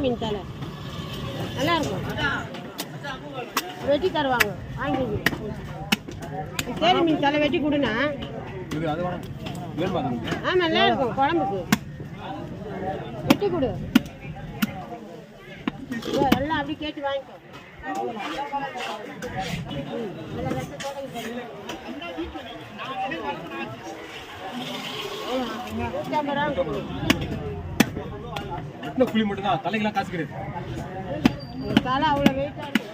மீன் தலை நல்லா இருக்கும், வெட்டி தருவாங்க வாங்கிக்கோங்க. சரி மீன் தலை வெட்டி கொடுண்ணா. நல்லா இருக்கும் குழம்புக்கு, வெட்டி கொடு. எல்லாம் அப்படி கேட்டு வாங்கிக்கோ. புளி மட்டும் தான், தலைக்கெல்லாம் காசு கிடையாது. தலை அவ்வளோ வெயிட்டாக இருக்கும்.